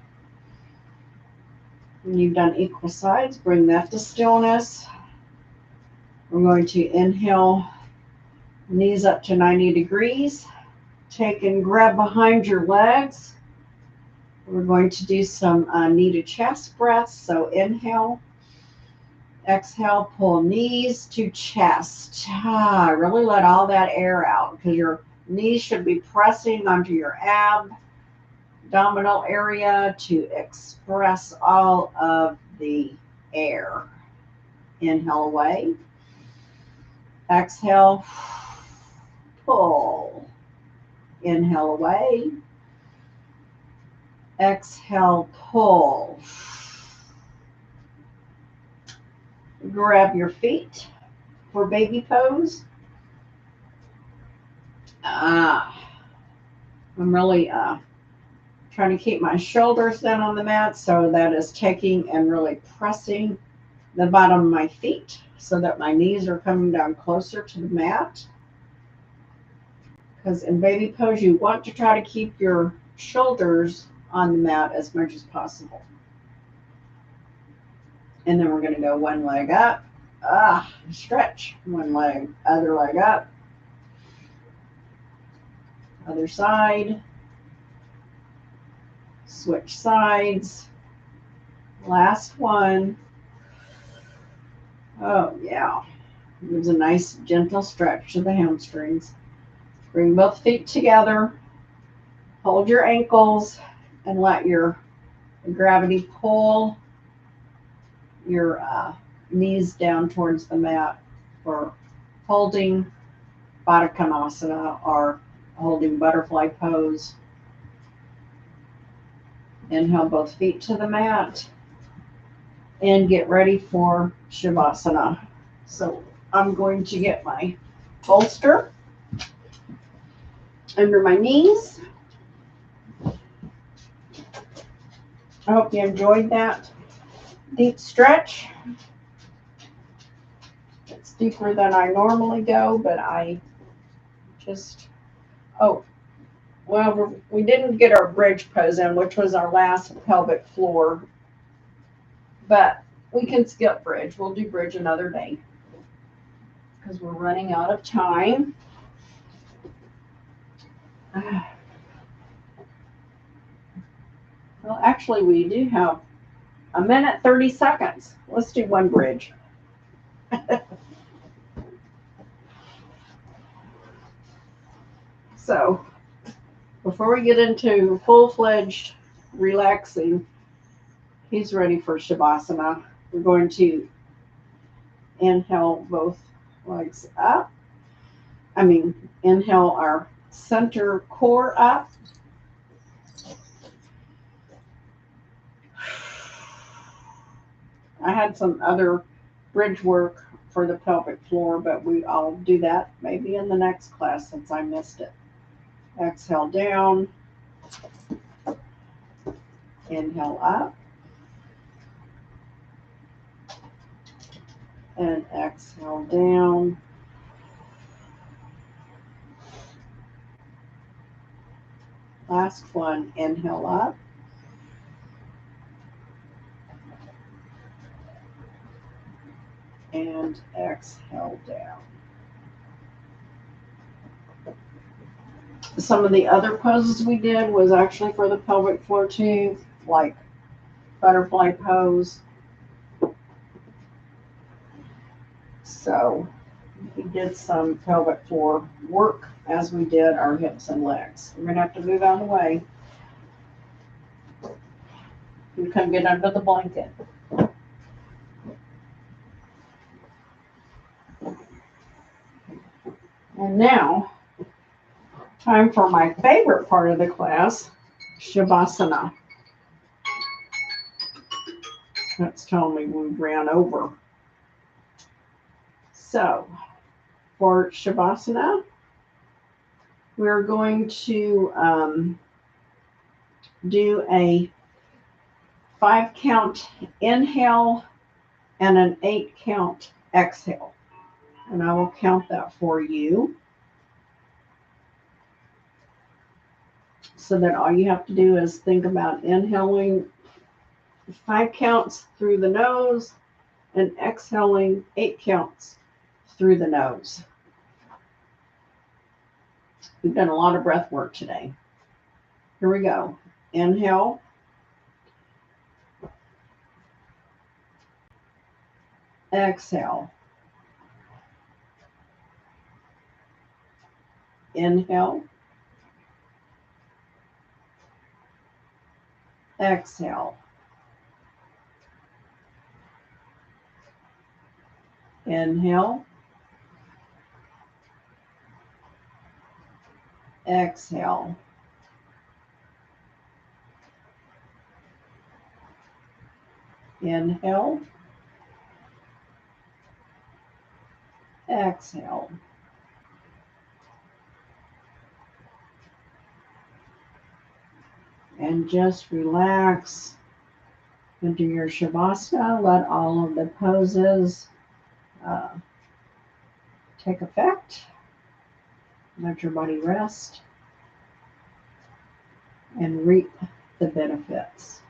When you've done equal sides, bring that to stillness. We're going to inhale Knees up to 90 degrees. Take and grab behind your legs. We're going to do some knee to chest breaths. So inhale, exhale, pull knees to chest. Really let all that air out because your knees should be pressing onto your abdominal area to express all of the air. Inhale away. Exhale, pull. Inhale away. Exhale, pull. Grab your feet for baby pose. I'm really trying to keep my shoulders down on the mat, so that is taking and really pressing the bottom of my feet so that my knees are coming down closer to the mat. Because in baby pose, you want to try to keep your shoulders on the mat as much as possible. And then we're going to go one leg up. Stretch. One leg, other leg up. Other side. Switch sides. Last one. Oh, yeah. Gives a nice gentle stretch to the hamstrings. Bring both feet together. Hold your ankles and let your gravity pull your knees down towards the mat for holding Baddha Konasana or holding butterfly pose. Inhale both feet to the mat and get ready for Shavasana. So I'm going to get my bolster under my knees. I hope you enjoyed that deep stretch. It's deeper than I normally go, but I just, well, we didn't get our bridge pose in, which was our last pelvic floor, but we can skip bridge. We'll do bridge another day because we're running out of time. Well, actually, we do have a minute, 30 seconds. Let's do one bridge. So, before we get into full-fledged relaxing, he's ready for Shavasana. We're going to inhale both legs up. Inhale our center core up. I had some other bridge work for the pelvic floor, but I'll do that maybe in the next class since I missed it. Exhale down. Inhale up. And exhale down. Last one, inhale up. And exhale down. Some of the other poses we did was actually for the pelvic floor too, like butterfly pose. So we did some pelvic floor work as we did our hips and legs. We're going to have to move out of the way. You come get under the blanket. And now, time for my favorite part of the class, Shavasana. That's telling me we ran over. So, for Shavasana, we're going to do a 5-count inhale and an 8-count exhale. And I will count that for you. So that all you have to do is think about inhaling 5 counts through the nose and exhaling 8 counts through the nose. We've done a lot of breath work today. Here we go. Inhale. Exhale. Inhale. Exhale. Inhale. Exhale. Inhale. Exhale. And just relax into your Shavasana. Let all of the poses take effect. Let your body rest and reap the benefits.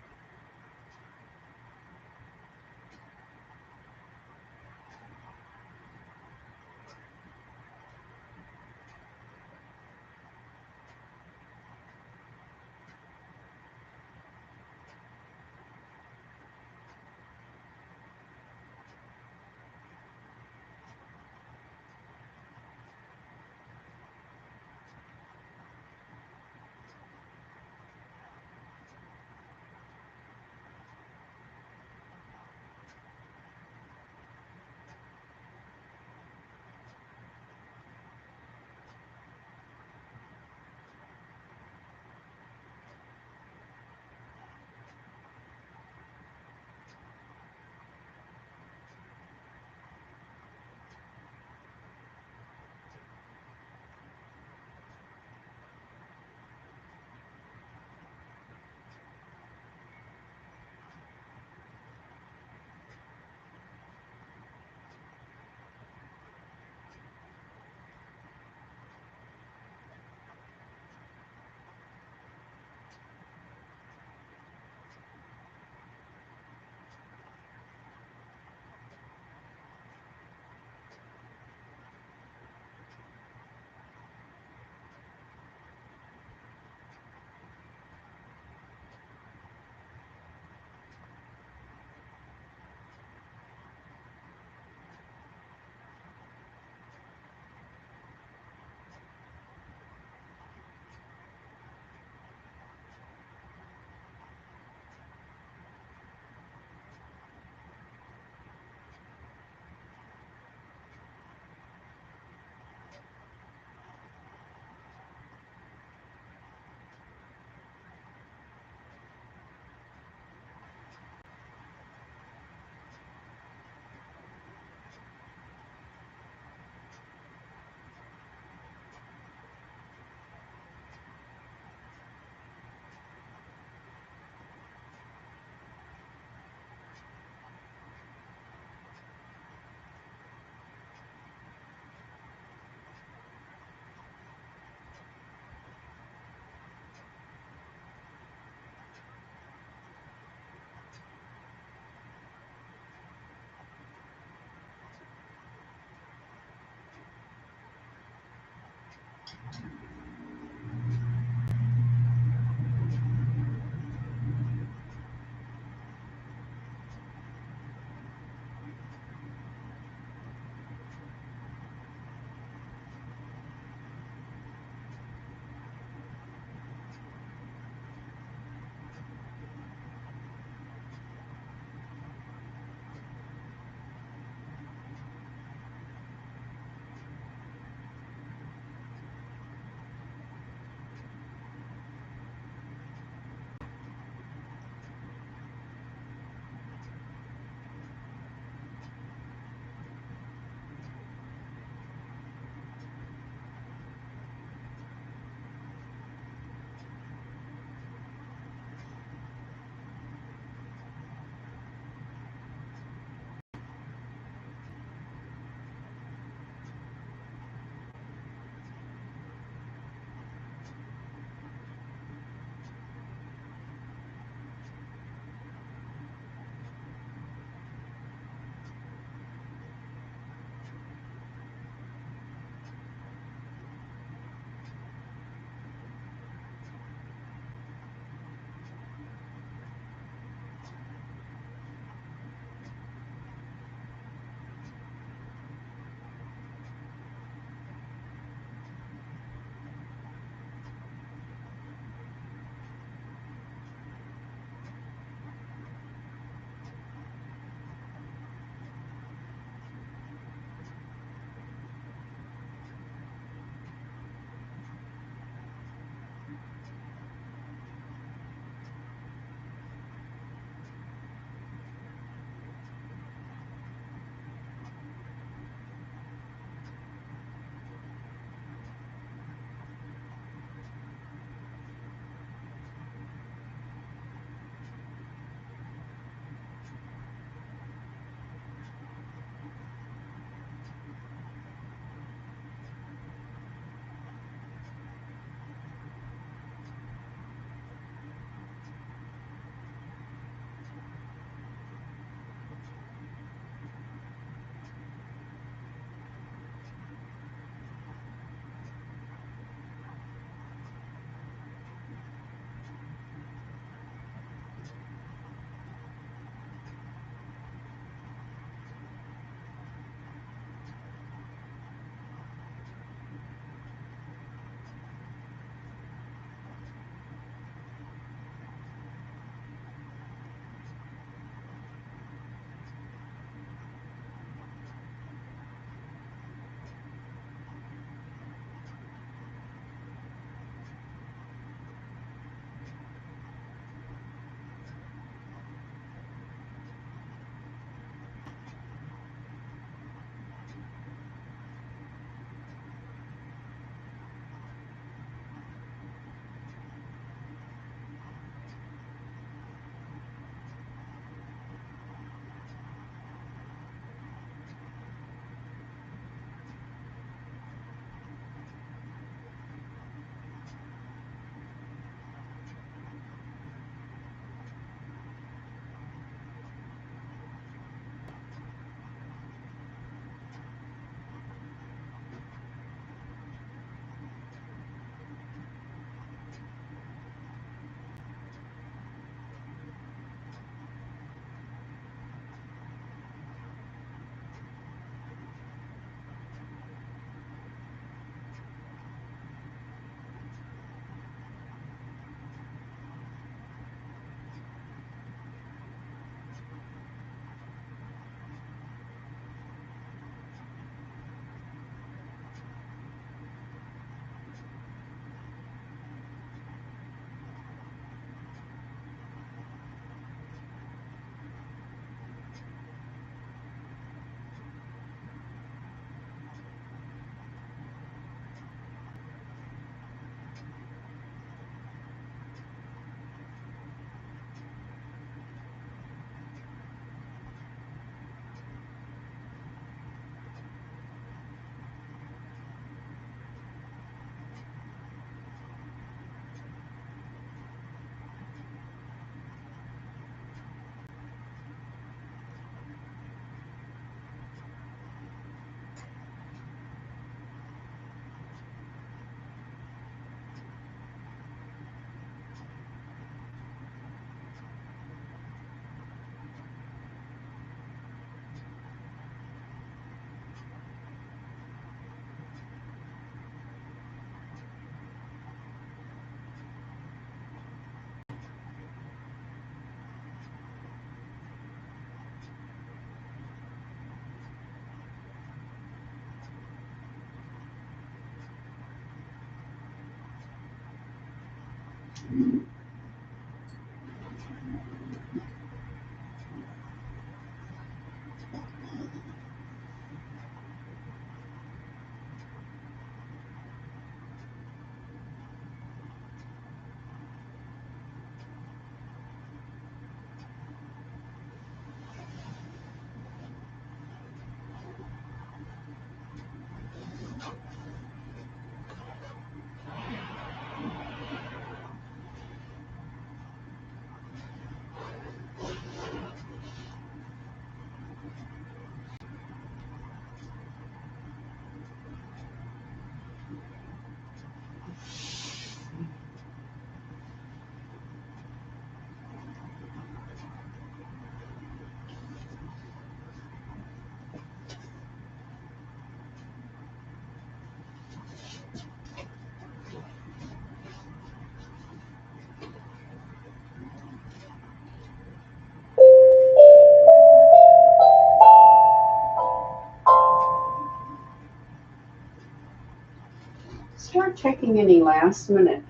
Start taking any last minute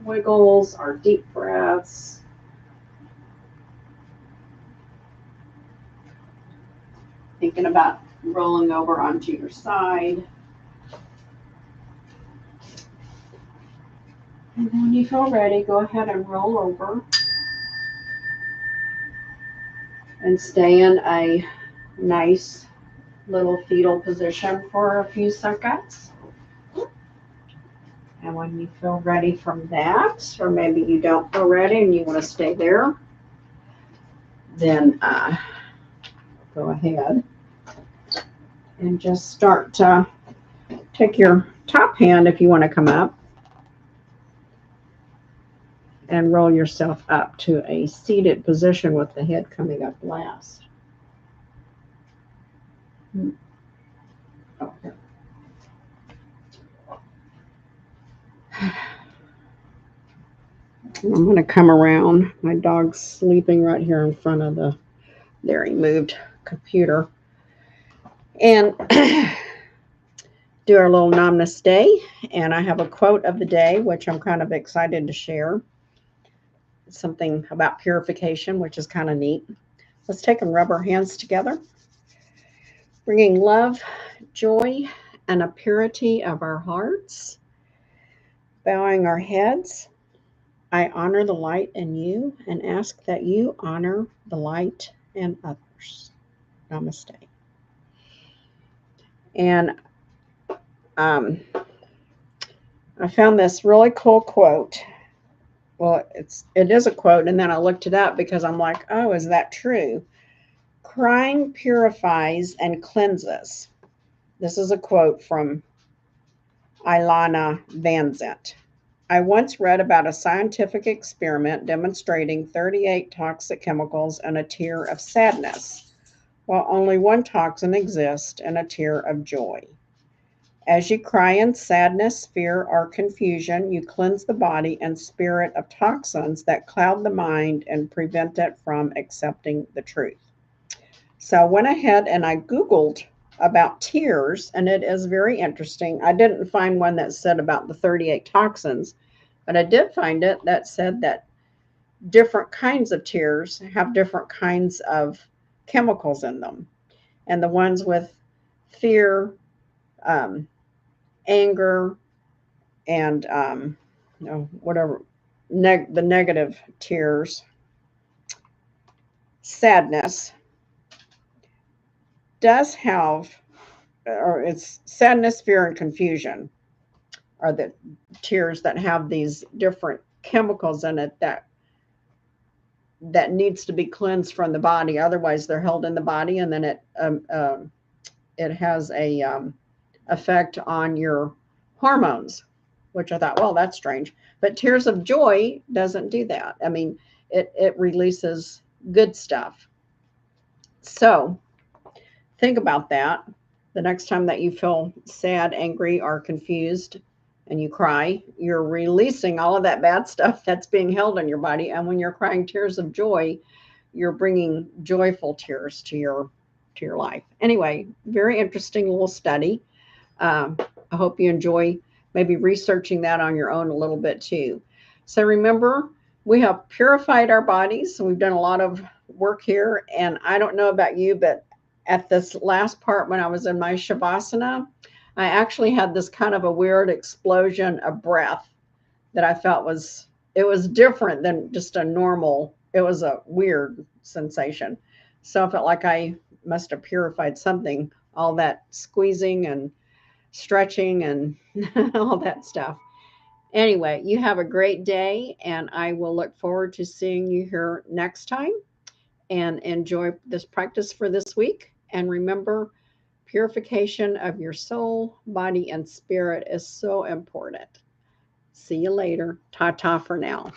wiggles or deep breaths. Thinking about rolling over onto your side. And then when you feel ready, go ahead and roll over and stay in a nice little fetal position for a few seconds. And when you feel ready from that, or maybe you don't feel ready and you want to stay there, then go ahead and just start to take your top hand if you want to come up and roll yourself up to a seated position with the head coming up last. Okay. I'm going to come around. My dog's sleeping right here in front of the, there he moved, computer. And do our little namaste. And I have a quote of the day, which I'm kind of excited to share. It's something about purification, which is kind of neat. Let's take and rub our hands together, bringing love, joy, and a purity of our hearts. Bowing our heads. I honor the light in you and ask that you honor the light in others. Namaste. And I found this really cool quote. Well, it is a quote, and then I looked it up because I'm like, oh, is that true? Crying purifies and cleanses. This is a quote from Ilana Van Zant. I once read about a scientific experiment demonstrating 38 toxic chemicals in a tear of sadness, while only one toxin exists in a tear of joy. As you cry in sadness, fear, or confusion, you cleanse the body and spirit of toxins that cloud the mind and prevent it from accepting the truth. So I went ahead and I Googled about tears, and it is very interesting. I didn't find one that said about the 38 toxins, but I did find it that said that different kinds of tears have different kinds of chemicals in them. And the ones with fear, anger, and whatever, the negative tears, sadness, does have, or it's sadness, fear, and confusion are the tears that have these different chemicals in it that needs to be cleansed from the body. Otherwise, they're held in the body, and then it has a effect on your hormones, which I thought, well, that's strange. But tears of joy doesn't do that. I mean, it releases good stuff. So think about that. The next time that you feel sad, angry, or confused, and you cry, you're releasing all of that bad stuff that's being held in your body. And when you're crying tears of joy, you're bringing joyful tears to your life. Anyway, very interesting little study. I hope you enjoy maybe researching that on your own a little bit too. So remember, we have purified our bodies. We've done a lot of work here. And I don't know about you, but at this last part when I was in my Shavasana, I actually had this kind of a weird explosion of breath that I felt it was different than just a normal, it was a weird sensation. So I felt like I must have purified something, all that squeezing and stretching and all that stuff. Anyway, you have a great day, and I will look forward to seeing you here next time. And enjoy this practice for this week. And remember, purification of your soul, body, and spirit is so important. See you later. Ta ta for now.